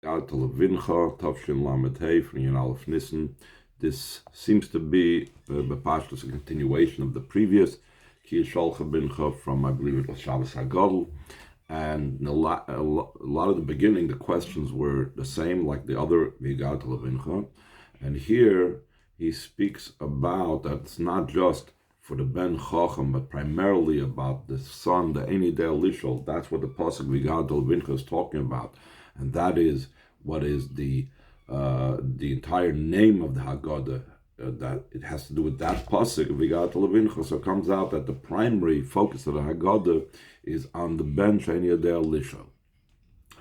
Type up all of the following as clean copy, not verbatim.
Gaat Lebincha, Tavshin Lamed Hey from Yin Aleph ניסן. This seems to be Bepashtus, a continuation of the previous Ki Yishalcha Bincha from, I believe it was Shabbos HaGadol. And a lot of the beginning, the questions were the same, like the other V'Gat Lebincha. And here he speaks about that it's not just for the Ben Chacham, but primarily about the son, the Eini Del Lishol. That's what the pasuk V'Gat Lebincha is talking about, and that is what is the entire name of the Haggadah. That it has to do with that pasuk V'Gat Lebincha. So it comes out that the primary focus of the Haggadah is on the Ben Eini Del Lishol,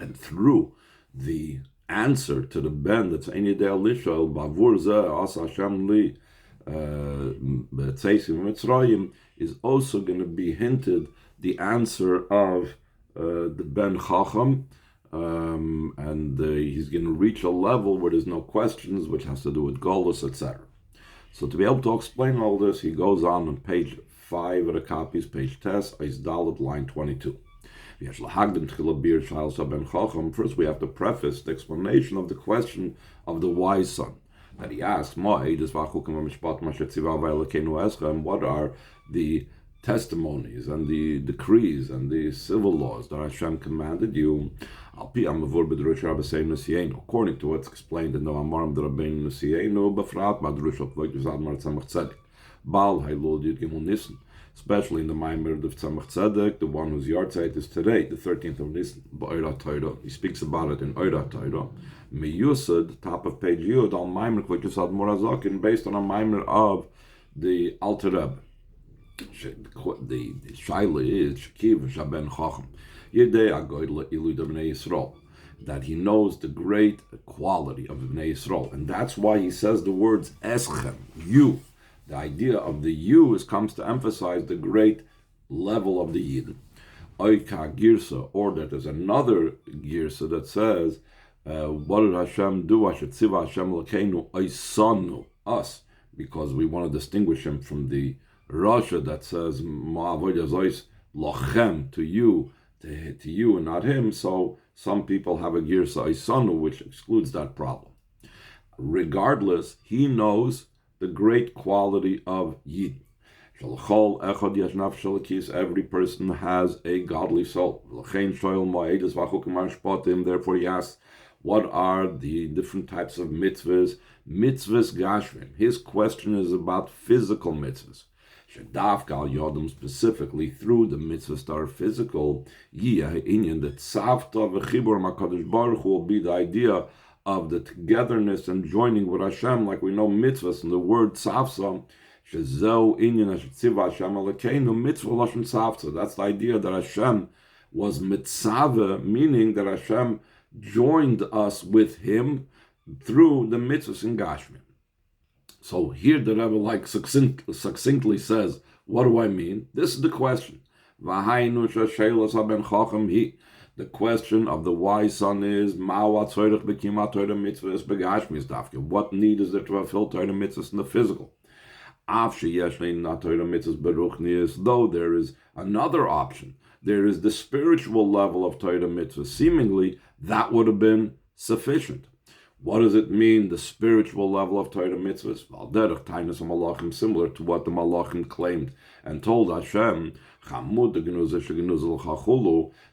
and through the answer to the Ben that's Eini Del Lishol, Bavur Zeh Asa Hashem Li Mitzrayim, is also going to be hinted the answer of the Ben Chacham, and he's going to reach a level where there's no questions, which has to do with Golus, etc. So to be able to explain all this, he goes on page 5 of the copies, page Tes, Eis Dalet, line 22. First, we have to preface the explanation of the question of the wise son that he asks. What are the testimonies and the decrees and the civil laws that Hashem commanded you? According to what's explained in the Amarim the Rabbeinu Nesienu, Befrat Badrushot V'Yuzad Mar Tzemach Tzedek, Baal Hailul Yud Gimel ניסן, especially in the Maimer of Tzemach Tzedek, the one whose yahrzeit is today, the 13th of ניסן, Ba'Oira Torah. He speaks about it in Oira Torah. Meyusad, top of page Yud, al Maimer V'Yuzad Mar Azakin, based on a Maimer of the Alter Rebbe. The Shaila is Shekiv Shaben Chacham Yedei Agoydle Ilud Bnei Yisrael, that he knows the great quality of Bnei Yisrael, and that's why he says the words Eschem, you. The idea of the you comes to emphasize the great level of the Yidden. Oika Girsa, or that there's another Girsa that says, what did Hashem do? Hashetziva Hashem Lakeinu Oisanu, us, because we want to distinguish him from the Rasha that says Ma'avodah Zois Lochem, to you, to you and not him. So some people have a Girsa Oisanu, which excludes that problem. Regardless, he knows the great quality of Yid. Every person has a godly soul. Therefore he asks, what are the different types of mitzvahs? Mitzvahs gashrim. His question is about physical mitzvahs. Specifically through the mitzvahs that are physical, the will be the idea of the togetherness and joining with Hashem, like we know mitzvahs, and the word tzavsa, mitzvah lashon tzavsa. That's the idea that Hashem was mitzvah, meaning that Hashem joined us with him through the mitzvahs in Gashmi. So here the Rebbe succinctly says, what do I mean? This is the question. The question of the wise son is, what need is there to fulfill Torah mitzvahs in the physical? Though there is another option, there is the spiritual level of Torah mitzvahs. Seemingly, that would have been sufficient. What does it mean, the spiritual level of Torah mitzvahs? Similar to what the Malachim claimed and told Hashem,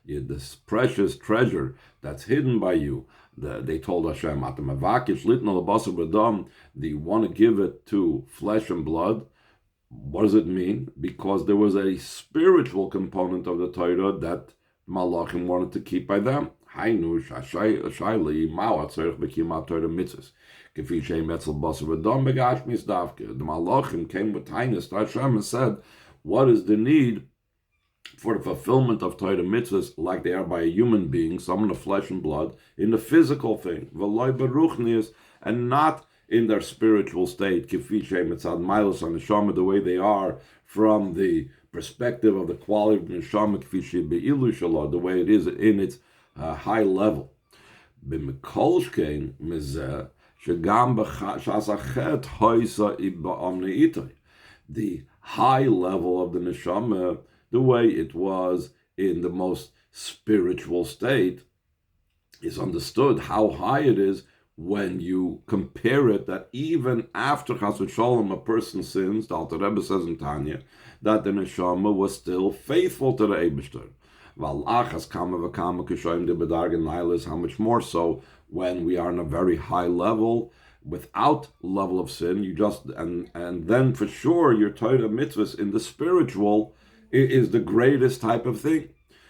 this precious treasure that's hidden by you. They told Hashem, do you want to give it to flesh and blood? What does it mean? Because there was a spiritual component of the Torah that Malachim wanted to keep by them. The Malachim came with Tainus to Hashem and said, what is the need for the fulfillment of Torah mitzvahs like they are by a human being, someone of flesh and blood, in the physical thing, and not in their spiritual state, the way they are from the perspective of the quality of the neshama, the way it is in its high level. The high level of the neshama, the way it was in the most spiritual state, is understood how high it is when you compare it that even after Chas v'Sholom a person sins, the Alter Rebbe says in Tanya, that the neshama was still faithful to the Eibishter. How much more so when we are on a very high level, without level of sin, you just and then for sure your Torah mitzvahs in the spiritual is the greatest type of thing.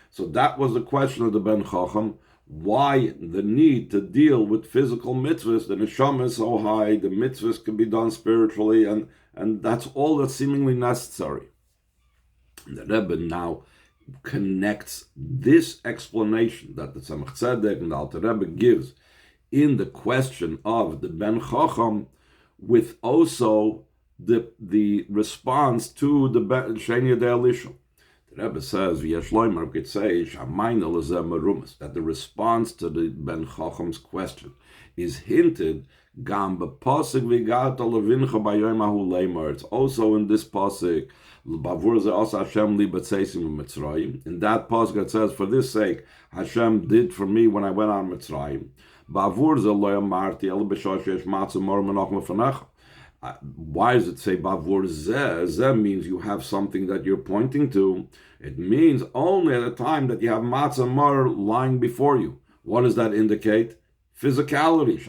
So that was the question of the Ben Chacham. Why the need to deal with physical mitzvahs? The neshama is so high, the mitzvahs can be done spiritually, and that's all that's seemingly necessary. And the Rebbe now connects this explanation that the Tzemach Tzedek and the Alter Rebbe gives in the question of the Ben Chacham with also the response to the Shenia de Elisha. The Rebbe says, that the response to the Ben Chacham's question is hinted. It's also in this pasuk. In that pasuk it says, for this sake Hashem did for me when I went on Mitzrayim. Why does it say Bavur Zeh? Zeh means you have something that you're pointing to. It means only at a time that you have matzah mar lying before you. What does that indicate? Physicality.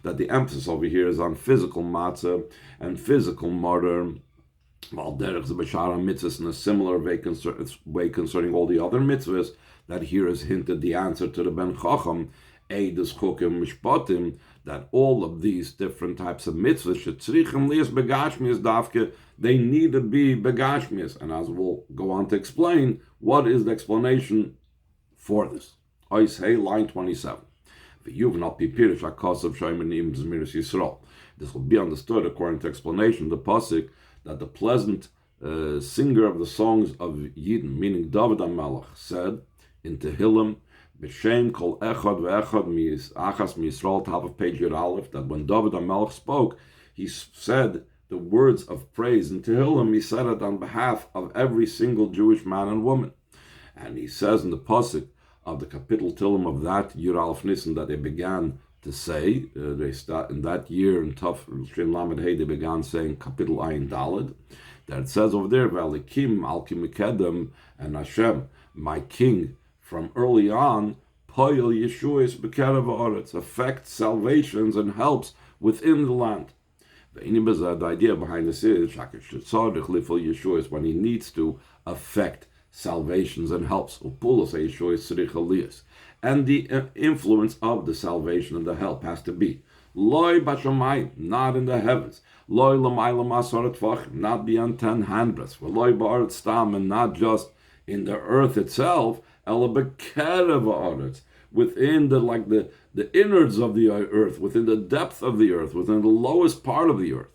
That the emphasis over here is on physical matzah and physical murder. While derech the b'shara mitzvahs in a similar way concerning all the other mitzvahs, that here is hinted the answer to the Ben Chacham, Eidos Chukim Mishpatim, that all of these different types of mitzvahs shetzrichim lias begashmias davke, they need to be begashmias. And as we'll go on to explain, what is the explanation for this? Ois Hey, line 27. This will be understood according to explanation, the pasuk, that the pleasant singer of the songs of Yidden, meaning David HaMelech, said in Tehillim, B'Shem Kol Echad Ve'echad Achas Miyisrael, top of page Yud Aleph, that when David HaMelech spoke, he said the words of praise in Tehillim. He said it on behalf of every single Jewish man and woman. And he says in the pasuk of the Kapitel Tehillim of that Yud Aleph ניסן that they began to say, they start in that year in Taf Shin Lamed Hey, they began saying Kapitel Ayin Daled, that it says over there, V'alikim Alkim Mekedem, and Hashem, my king, from early on, Poyel Yeshuas B'Kerev Haaretz, affects salvations and helps within the land. The idea behind this is Yeshuas, when he needs to affect salvations and helps, and the influence of the salvation and the help has to be Loi Bashamayim, not in the heavens, Loi Lamaylam Asarat Tvachim, not beyond 10 handbreadths, Loi Ba'aret Stam, and not just in the earth itself, within the innards of the earth, within the depth of the earth, within the lowest part of the earth.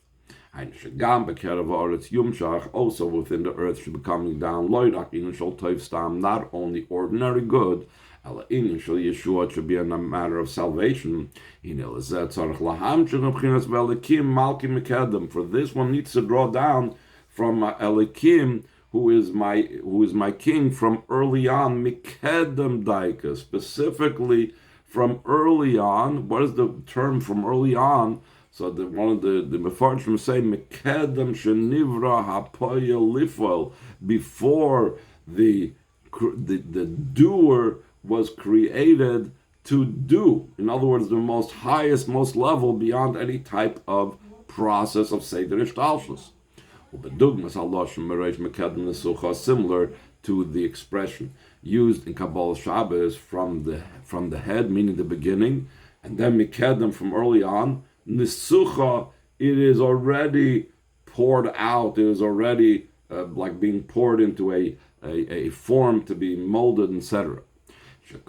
Also within the earth should be coming down, not only ordinary good, Yeshua should be a matter of salvation. For this one needs to draw down from Elikim, who is my king, from early on, Mikedem Daika, specifically from early on. What is the term from early on? So one of the Mefarshim say, Mikedem Shenivra Hapoya Lifol, before the doer was created to do. In other words, the most highest, most level, beyond any type of process of Seder Ishtalshus. Similar to the expression used in Kabbalah Shabbos from the head, meaning the beginning, and then Mikedem from early on. Nisucha, it is already poured out. It is already like being poured into a form to be molded, etc. These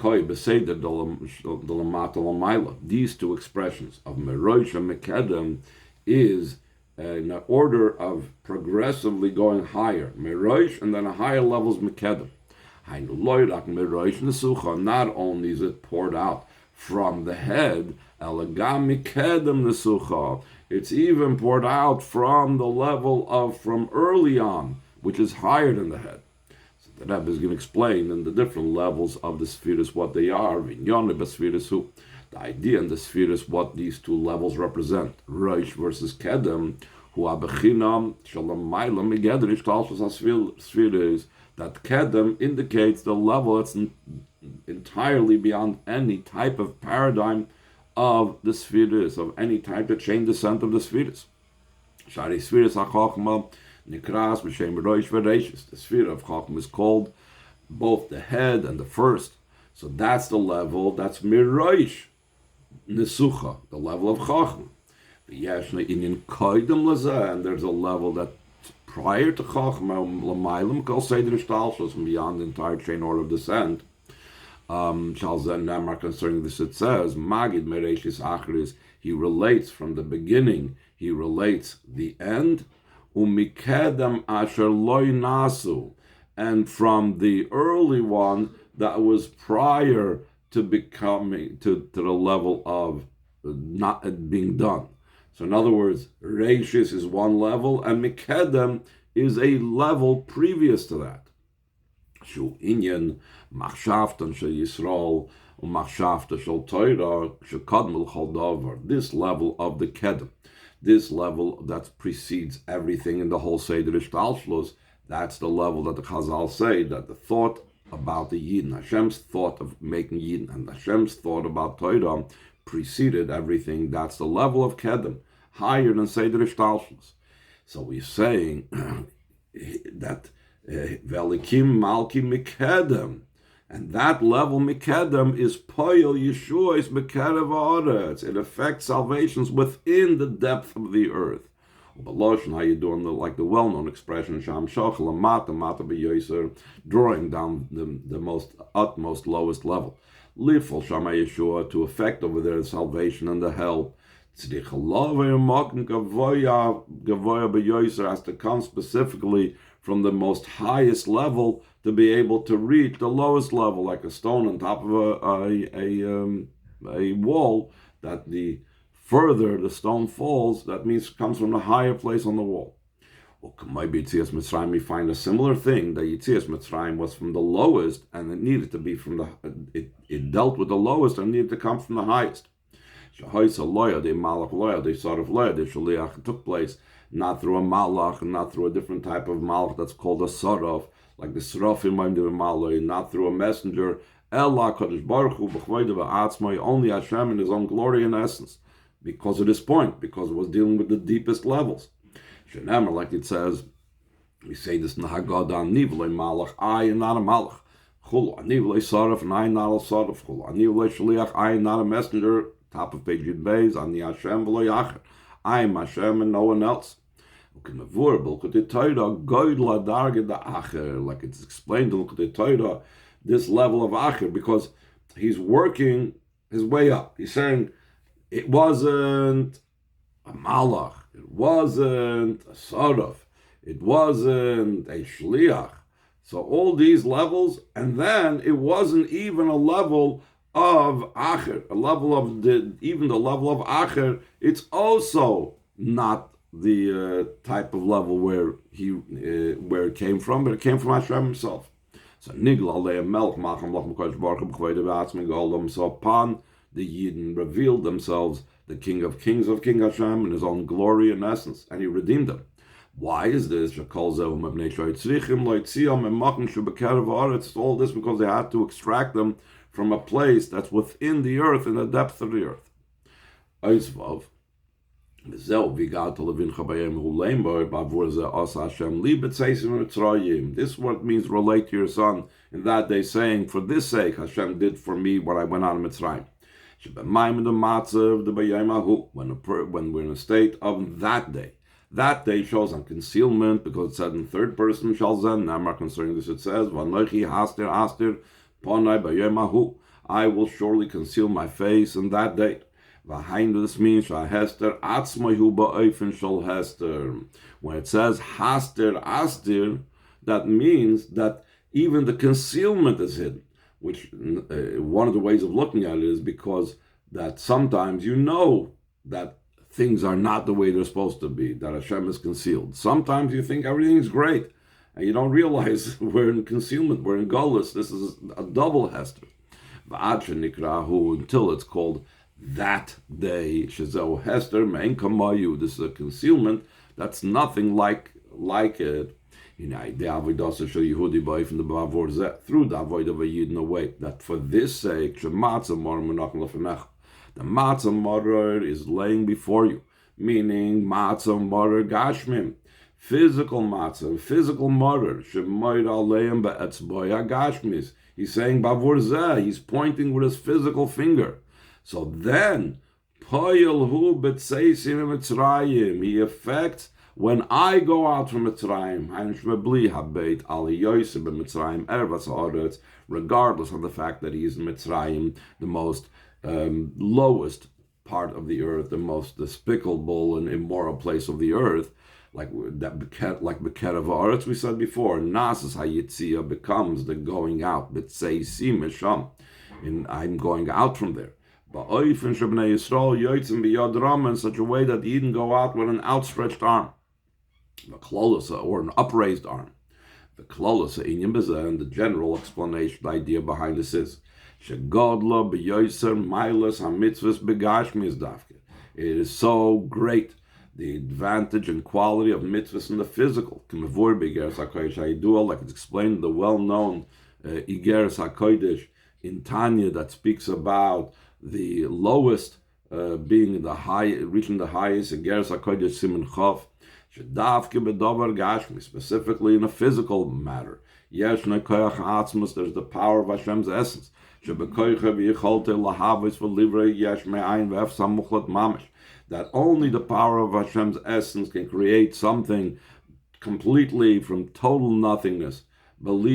two expressions of Merosh and Mikedem is in an order of progressively going higher, Merosh, and then a higher levels Mekedem. Not only is it poured out from the head, it's even poured out from the level of from early on, which is higher than the head. So The Rebbe is going to explain in the different levels of the spheres what they are. The idea in the spheres what these two levels represent. Rosh versus Kedem, who abechinam shalom mailam megedrish talshus spheres. That Kedem indicates the level that's entirely beyond any type of paradigm of the spheres, of any type of chain descent of the spheres. Shari spheres ha-chochma nikras b'shem rosh v'reishis. The sphere of Chochma is called both the head and the first. So that's the level, that's mirosh nesucha, the level of Chochma. V'yeshna inyan koydem lazeh, and there's a level that prior to Chochma, l'maylam kol seder ishtalshus, beyond the entire chain order of descent. Shalzen Namar concerning this, it says, Magid Mereshis Acharis, he relates from the beginning, he relates the end, Umikedam Asher Loi Nasu, and from the early one that was prior to becoming to the level of not being done. So in other words, Reshis is one level, and Mikedam is a level previous to that. Shu inyan machshavtan shel Yisrael u'machshavta shel Torah shekadmul chol davar. This level of the kedem, this level that precedes everything in the whole Seder Ishtalshlos, that's the level that the Chazal say that the thought about the Yidden, Hashem's thought of making Yidden, and Hashem's thought about Torah preceded everything. That's the level of kedem, higher than Seder Ishtalshlos. So we're saying that Velikim Malki Mikedem, and that level Mikedem is Poyel Yeshua is Mikerev Haaretz. It affects salvations within the depth of the earth. How you doing? Like the well-known expression Sham Shachal Mata Mata B'Yoser, drawing down the utmost lowest level. Lifol Shama Yeshua, to affect over there the salvation and the help. Gavoya B'Yoser has to come specifically from the most highest level to be able to reach the lowest level, like a stone on top of a wall, that the further the stone falls, that means it comes from the higher place on the wall. Well, maybe Yitzias Mitzrayim, we find a similar thing, that Yitzias Mitzrayim was from the lowest, and it needed to be from it dealt with the lowest and needed to come from the highest. It took place not through a malach, and not through a different type of malach that's called a saraf, like the sarafim malach, not through a messenger. Only Hashem in His own glory and essence, because of this point, because it was dealing with the deepest levels. Like it says, we say this in the Haggadah, Nivlei malach, I am not a malach. Nivlei saraf, and I am not a saraf. Nivlei shliach, I am not a messenger. Top of page Yud Beis, Ani Hashem v'lo yacher. I am Hashem and no one else. Like it's explained in the Torah, this level of acher, because he's working his way up. He's saying it wasn't a malach, it wasn't a saraf, it wasn't a shliach. So all these levels, and then it wasn't even a level of acher, a level of even the level of acher. It's also not the type of level where it came from, but it came from Hashem Himself. So so upon the Yidden revealed themselves the King of Kings of King Hashem in His own glory and essence, and He redeemed them. Why is this? All this because they had to extract them from a place that's within the earth, in the depth of the earth. This is what it means, relate to your son in that day, saying, for this sake Hashem did for me what I went on in Mitzrayim. When we're in a state of that day. That day shows on concealment, because it said in third person, Shalzen, Namar concerning this, it says, I will surely conceal my face in that day. This means when it says haster astir, that means that even the concealment is hidden. Which one of the ways of looking at it is because that sometimes you know that things are not the way they're supposed to be, that Hashem is concealed. Sometimes you think everything is great, and you don't realize we're in concealment, we're in Golus. This is a double Hester. Until it's called that day. Shezeu Hester Mein Kamayu. This is a concealment that's nothing like it. Through the avoid of a yid in a way that for this sake the matzah morer is laying before you, meaning matzah morer gashmim, physical matzah, physical morer shemoyer aleim be'etzboya gashmis. He's saying bavor zeh. He's pointing with his physical finger. So then poyel hu b'tzeisim mitzrayim. He affects. When I go out from Mitzrayim, regardless of the fact that he is in Mitzrayim, the most lowest part of the earth, the most despicable and immoral place of the earth, like Beket of Aretz, we said before, Nasas HaYitzia becomes the going out, B'tzeisim Mesham, and I'm going out from there. In such a way that Eden go out with an outstretched arm. Or an upraised arm. And the general explanation, the idea behind this is it is so great, the advantage and quality of mitzvahs in the physical. Like it's explained in the well-known Igeres HaKodesh in Tanya that speaks about the lowest being the high, reaching the highest. Igeres HaKodesh Siman Chav. Specifically in a physical matter. There's the power of Hashem's essence. That only the power of Hashem's essence can create something completely from total nothingness. Without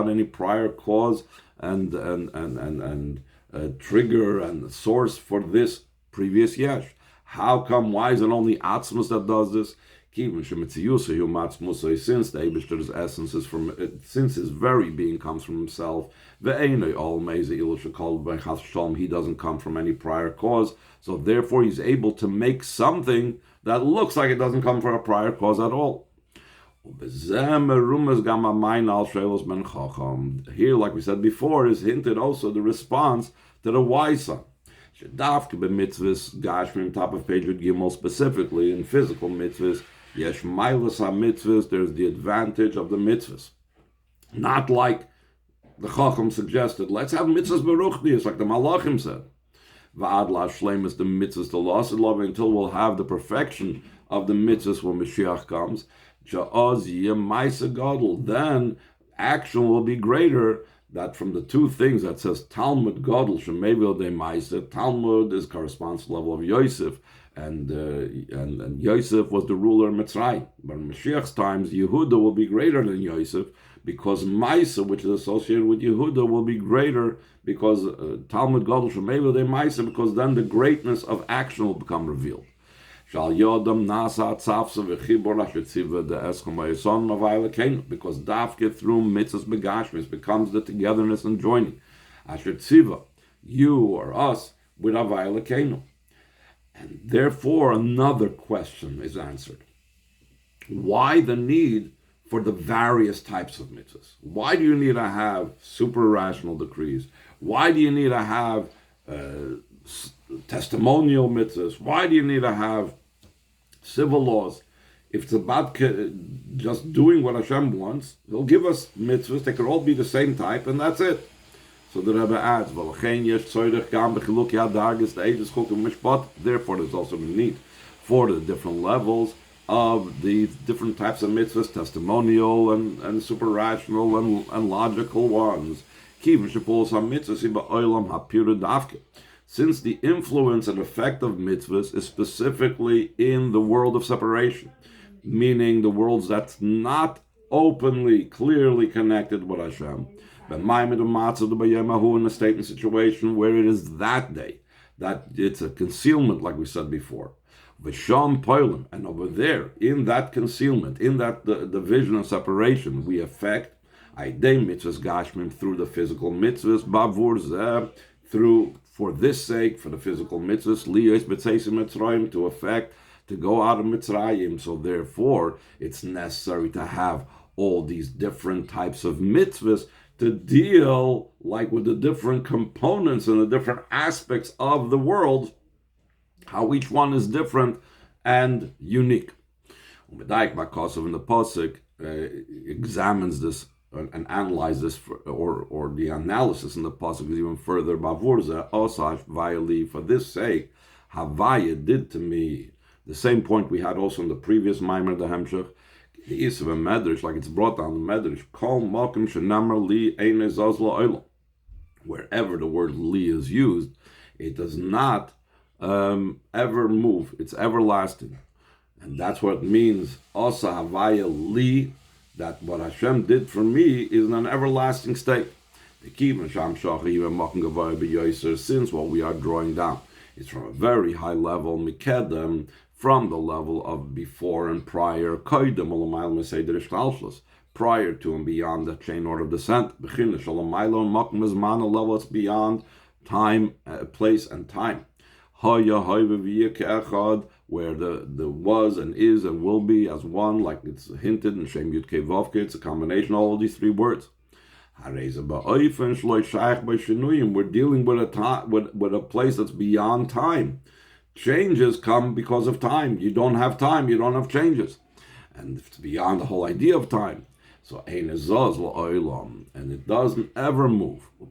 any prior cause and trigger and source for this previous yesh. How come? Why is it only Atzmus that does this? Since the Eibishter's essence is since his very being comes from himself, he doesn't come from any prior cause, so therefore he's able to make something that looks like it doesn't come from a prior cause at all. Here, like we said before, is hinted also the response to the wise son. Top of page Gimel, specifically in physical mitzvahs, yesh mailas ha-mitzvahs, there's the advantage of the mitzvahs. Not like the Chacham suggested, let's have mitzvahs beruchnius, like the Malachim said. Va'ad la'ashleim is the mitzvahs to loss love until we'll have the perfection of the mitzvahs when Mashiach comes. Ja'oz yem ma'isa gadol, then action will be greater. That from the two things that says Talmud Gadol Shemevil de Ma'aser, Talmud corresponds to the level of Yosef, and Yosef was the ruler of Mitzrayim. But in Mashiach's times, Yehuda will be greater than Yosef because Ma'aser, which is associated with Yehuda, will be greater because Talmud Gadol Shemevil de Ma'aser, because then the greatness of action will become revealed. Because dafke through mitzvahs begashmis becomes the togetherness and joining. Asher tziva, you or us, with avayla kenu. And therefore another question is answered. Why the need for the various types of mitzvahs? Why do you need to have super rational decrees? Why do you need to have testimonial mitzvahs? Why do you need to have civil laws? If it's about just doing what Hashem wants, He'll give us mitzvahs. They could all be the same type, and that's it. So the Rebbe adds, therefore there's also a need for the different levels of these different types of mitzvahs, testimonial and super rational and logical ones. Since the influence and effect of mitzvahs is specifically in the world of separation, meaning the worlds that's not openly, clearly connected with Hashem, in a state and situation where it is that day, that it's a concealment, like we said before. And over there, in that concealment, in that division and separation, we affect mitzvahs gashmim through the physical mitzvahs, בעבור through, for this sake, for the physical mitzvahs, to affect to go out of Mitzrayim. So therefore, it's necessary to have all these different types of mitzvahs to deal like with the different components and the different aspects of the world, how each one is different and unique. Medayik Bakosov in the Pasuk examines this and analyzes this, or the analysis in the Pasuk is even further. Bavur osash vayali, for this sake, Havaya did to me the same point we had also in the previous Maimer the Hemshech. The is of a medrash, like it's brought down the medrash, Kol Malkim Shenamar Li Ein Zazla Olam. Wherever the word li is used, it does not ever move. It's everlasting. And that's what it means, Asa Havaya Li, that what Hashem did for me is in an everlasting state. Since what we are drawing down is from a very high level, Mikedem, from the level of before and prior, prior to and beyond the chain order of descent, a level that's beyond time, place, and time. Where the was and is and will be as one, like it's hinted in Shem Yud Kei Vav Kei. It's a combination of all these three words. We're dealing with a place that's beyond time. Changes come because of time. You don't have time, you don't have changes. And it's beyond the whole idea of time. So and it doesn't ever move. In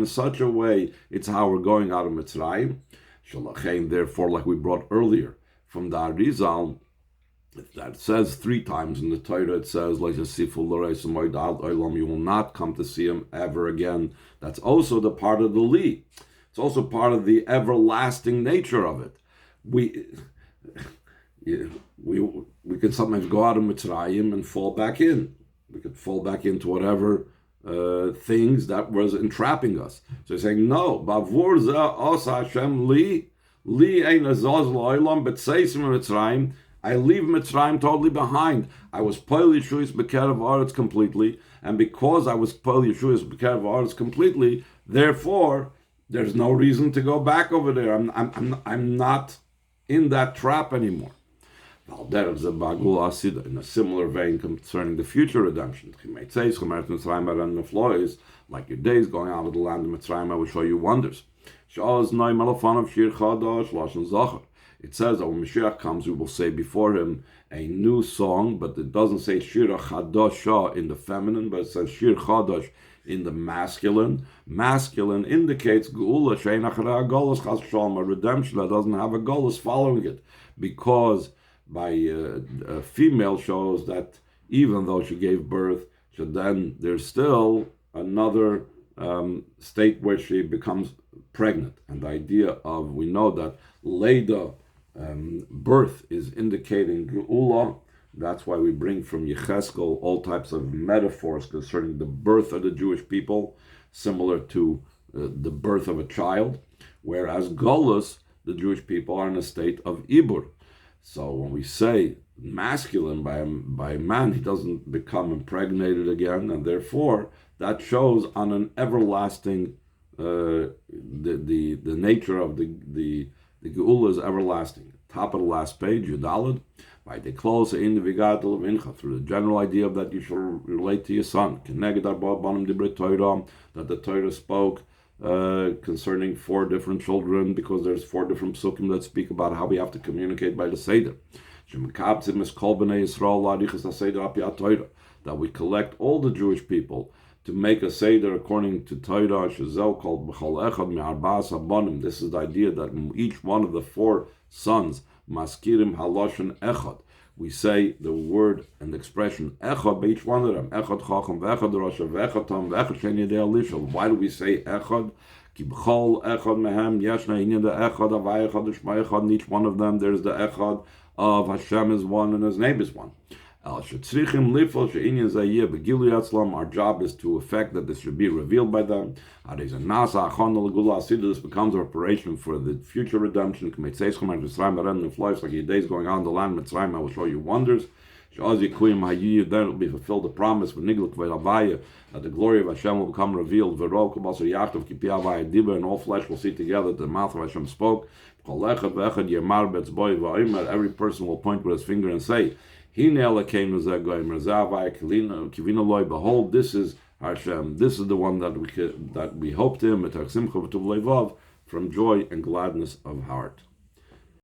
such a way, it's how we're going out of Mitzrayim. Therefore, like we brought earlier from the Arizal, that says 3 times in the Torah, it says, you will not come to see him ever again. That's also the part of the Li. It's also part of the everlasting nature of it. We could sometimes go out of Mitzrayim and fall back in. We could fall back into whatever things that was entrapping us. So he's saying, no, Bavur Osa Hashem Li Ein Azaz Lo'ilam B'Tseisim Mitzrayim. I leave Mitzrayim totally behind. I was Poil Yeshuis B'Kerev Aretz completely, and because I was Poil Yeshuis B'Kerev Aretz completely, therefore there's no reason to go back over there. I'm not in that trap anymore. In a similar vein concerning the future redemption, like your days going out of the land of Mitzrayim, I will show you wonders. It says that when Mashiach comes, we will say before him a new song, but it doesn't say Shir Chadasha in the feminine, but it says Shir Chadash in the masculine. Masculine indicates Geula Shein Achara Golus Chas Shalom, a redemption that doesn't have a Golus following it, because by a female shows that even though she gave birth, then there's still another state where she becomes pregnant. And the idea of, we know that Leda, birth, is indicating Geula. That's why we bring from Yecheskel all types of metaphors concerning the birth of the Jewish people, similar to the birth of a child, whereas Golus, the Jewish people, are in a state of Ibur. So when we say masculine by a man, he doesn't become impregnated again, and therefore that shows on an everlasting, the nature of the Geula is everlasting. Top of the last page, Yudalad, by the close in the Vigat Lebincha, through the general idea of that you shall relate to your son. That the Torah spoke concerning 4 different children, because there's 4 different psukim that speak about how we have to communicate by the Seder. That we collect all the Jewish people to make a Seder according to Torah. This is the idea that each one of the 4 sons, Maskirim Haloshen Echad, we say the word and the expression Echad by each one of them. Echad Chacham, V'echad Rosh, V'echad Tam, V'echad Shen Yedei Alishal. Why do we say Echad? Ki b'chol Echad mehem yeshna inyan the Echad, Havai Echad, Shema Echad. In each one of them there's the Echad of Hashem is one and his name is one. Our job is to effect that this should be revealed by them. This becomes a preparation for the future redemption. Like your days going on in the land Mitzrayim, I will show you wonders. Then it will be fulfilled the promise that the glory of Hashem will become revealed, and all flesh will see together that the mouth of Hashem spoke. Every person will point with his finger and say, behold, this is Hashem, this is the one that we hoped him, from joy and gladness of heart.